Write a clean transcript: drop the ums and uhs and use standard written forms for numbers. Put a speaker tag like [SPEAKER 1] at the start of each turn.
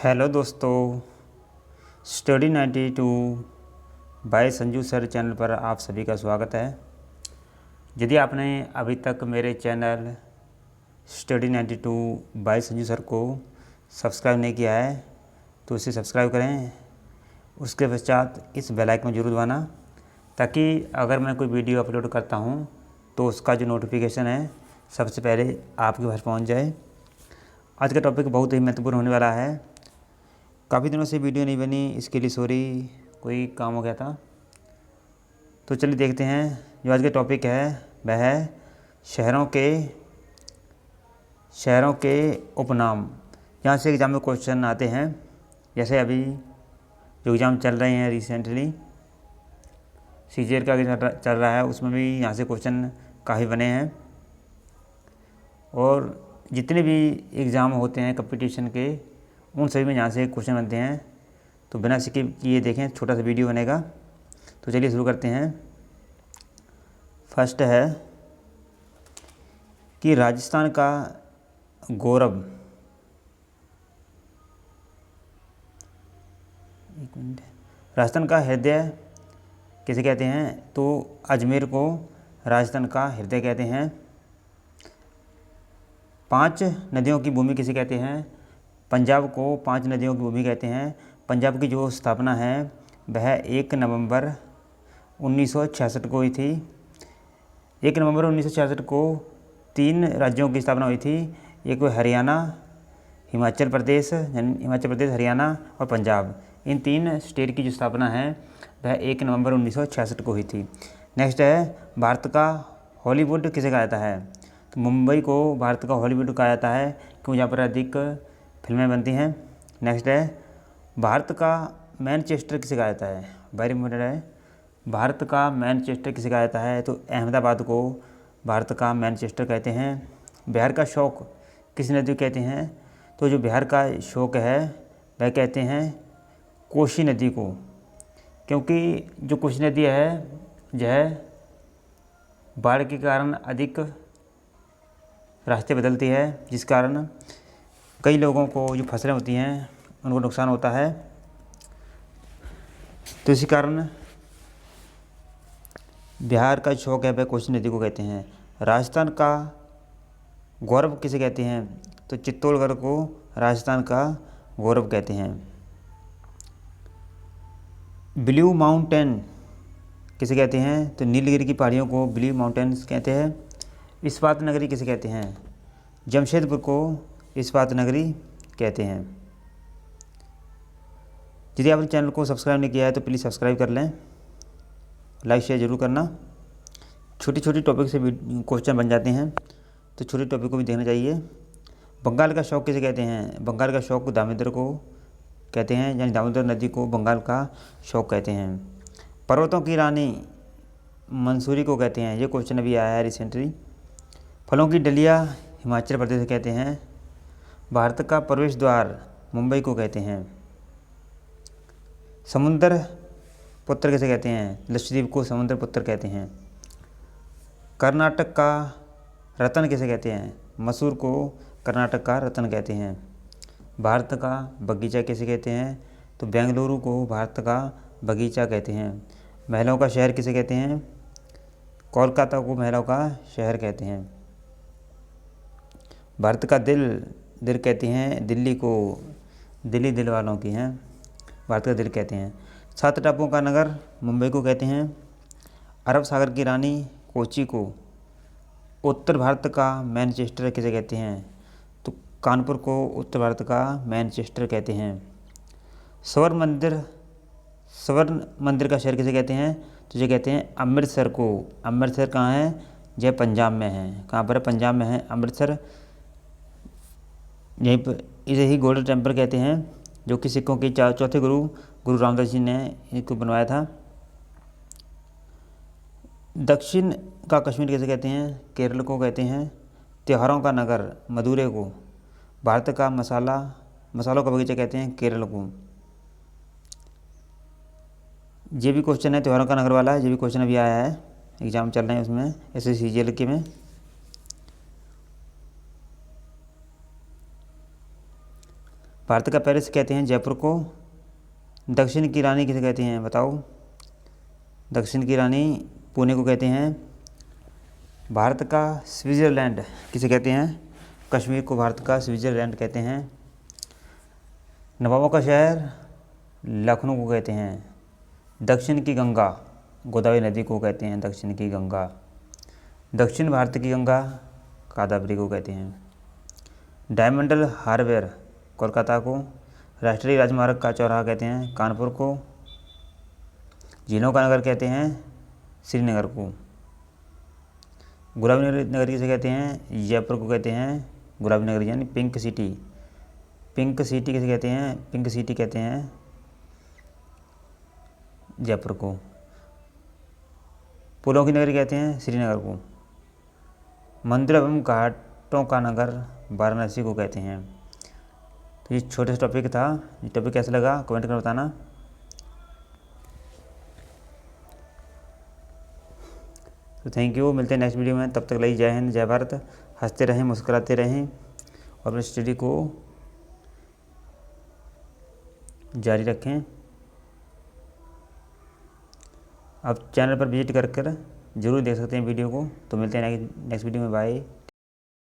[SPEAKER 1] Hello दोस्तों, study 92 by Sanju sir channel पर आप सभी का स्वागत है। यदि आपने अभी तक मेरे channel study 92 by Sanju sir को सब्सक्राइब नहीं किया है तो इसे सब्सक्राइब करें। उसके पश्चात इस बेल आइकन को जरूर दबाना ताकि अगर मैं कोई वीडियो अपलोड करता हूं तो उसका जो नोटिफिकेशन है सबसे पहले आपके पास पहुंच जाए। आज का टॉपिक बहुत ही महत्वपूर्ण होने वाला है। काफ़ी दिनों से वीडियो नहीं बनी, इसके लिए सॉरी, कोई काम हो गया था। तो चलिए देखते हैं। जो आज का टॉपिक है वह है शहरों के उपनाम। यहाँ से एग्ज़ाम में क्वेश्चन आते हैं। जैसे अभी जो एग्ज़ाम चल रहे हैं रिसेंटली सीजीएल का चल रहा है, उसमें भी यहाँ से क्वेश्चन काफ़ी बने हैं। और जितने भी एग्ज़ाम होते हैं कंपटीशन के उन सभी में यहाँ से क्वेश्चन बनते हैं। तो बिना स्किप किए देखें, छोटा सा वीडियो बनेगा। तो चलिए शुरू करते हैं। फर्स्ट है कि राजस्थान का गौरव, एक मिनट, राजस्थान का हृदय किसे कहते हैं? तो अजमेर को राजस्थान का हृदय कहते हैं। 5 नदियों की भूमि किसे कहते हैं? पंजाब को 5 नदियों की भूमि कहते हैं। पंजाब की जो स्थापना है वह 1 नवंबर 1966 को हुई थी। 1 नवंबर 1966 को 3 राज्यों की स्थापना हुई थी। एक हरियाणा, हिमाचल प्रदेश, हरियाणा और पंजाब। इन 3 स्टेट की जो स्थापना है वह 1 नवंबर 1966 को हुई थी। नेक्स्ट है भारत का हॉलीवुड किसे कहा जाता है? तो मुंबई को भारत का हॉलीवुड कहा जाता है क्योंकि यहाँ पर अधिक फिल्में बनती हैं। नेक्स्ट है भारत का मैनचेस्टर किसे कहा जाता है? वेरी इंपॉर्टेंट है। भारत का मैनचेस्टर किसे कहा जाता है? तो अहमदाबाद को भारत का मैनचेस्टर कहते हैं। बिहार का शौक किस नदी को कहते हैं? तो जो बिहार का शौक है वह कहते हैं कोसी नदी को, क्योंकि जो कोसी नदी है यह बाढ़ के कारण अधिक रास्ते बदलती है, जिस कारण कई लोगों को जो फसलें होती हैं उनको नुकसान होता है। तो इसी कारण बिहार का शौक है वह कोसी नदी को कहते हैं। राजस्थान का गौरव किसे कहते हैं? तो चित्तौड़गढ़ को राजस्थान का गौरव कहते हैं। ब्लू माउंटेन किसे कहते हैं? तो नीलगिरी की पहाड़ियों को ब्लू माउंटेन्स कहते हैं। इस्पात नगरी किसे कहते हैं? जमशेदपुर को इस्पात नगरी कहते हैं। यदि आपने चैनल को सब्सक्राइब नहीं किया है तो प्लीज़ सब्सक्राइब कर लें, लाइक शेयर जरूर करना। छोटी छोटी टॉपिक से क्वेश्चन बन जाते हैं तो छोटे टॉपिक को भी देखना चाहिए। बंगाल का शौक किसे कहते हैं? बंगाल का शौक दामोदर को कहते हैं, यानी दामोदर नदी को बंगाल का शौक कहते हैं। पर्वतों की रानी मंसूरी को कहते हैं। ये क्वेश्चन अभी आया है रिसेंटली। फलों की डलिया हिमाचल प्रदेश कहते हैं। भारत का प्रवेश द्वार मुंबई को कहते हैं। समुद्र पुत्र किसे कहते हैं? लक्षद्वीप को समुद्र पुत्र कहते हैं। कर्नाटक का रतन किसे कहते हैं? मसूर को कर्नाटक का रतन कहते हैं। भारत का बगीचा किसे कहते हैं? तो बेंगलुरु को भारत का बगीचा कहते हैं। महलों का शहर किसे कहते हैं? कोलकाता को महलों का शहर कहते हैं। भारत का दिल कहते हैं दिल्ली को, दिल्ली दिल वालों की हैं, भारत का दिल कहते हैं। 7 टापुओं का नगर मुंबई को कहते हैं। अरब सागर की रानी कोची को उत्तर भारत का मैनचेस्टर किसे कहते हैं? तो कानपुर को उत्तर भारत का मैनचेस्टर कहते हैं। स्वर्ण मंदिर का शहर किसे कहते हैं? तो ये कहते हैं अमृतसर को। अमृतसर कहाँ है? यह पंजाब में है। कहाँ पर है? पंजाब में है अमृतसर। यहीं पर इसे ही गोल्डन टेम्पल कहते हैं, जो कि सिखों के चौथे गुरु रामदास जी ने इसको बनवाया था। दक्षिण का कश्मीर किसे कहते हैं? केरल को कहते हैं। त्योहारों का नगर मदुरै को भारत का मसालों का बगीचा कहते हैं, केरल को। ये भी क्वेश्चन है त्योहारों का नगर वाला, ये भी क्वेश्चन अभी आया है, एग्जाम चल रहे हैं उसमें, SSCGL के में। भारत का पेरिस कहते हैं जयपुर को। दक्षिण की रानी किसे कहते हैं बताओ। दक्षिण की रानी पुणे को कहते हैं। भारत का स्विट्ज़रलैंड किसे कहते हैं। कश्मीर को भारत का स्विट्ज़रलैंड कहते हैं। नवाबों का शहर लखनऊ को कहते हैं। दक्षिण की गंगा गोदावरी नदी को कहते हैं दक्षिण की गंगा। दक्षिण भारत की गंगा गोदावरी को कहते हैं। डायमंडल हार्बर कोलकाता को। राष्ट्रीय राजमार्ग का चौराहा कहते हैं कानपुर को। झीलों का नगर कहते हैं श्रीनगर को। गुलाबी नगर किसे कहते हैं जयपुर को कहते हैं गुलाबी नगर यानी पिंक सिटी। पिंक सिटी किसे कहते हैं पिंक सिटी कहते हैं जयपुर को। पुलों की नगरी कहते हैं श्रीनगर को। मंदिर एवं घाटों का नगर वाराणसी को कहते हैं। तो ये छोटे से टॉपिक था। ये टॉपिक कैसा लगा कमेंट कर बताना। तो थैंक यू, मिलते हैं नेक्स्ट वीडियो में। तब तक लिए जय हिंद जय भारत। हंसते रहें मुस्कुराते रहें और अपनी स्टडी को जारी रखें। आप चैनल पर विजिट कर जरूर देख सकते हैं वीडियो को। तो मिलते हैं नेक्स्ट वीडियो में। बाय।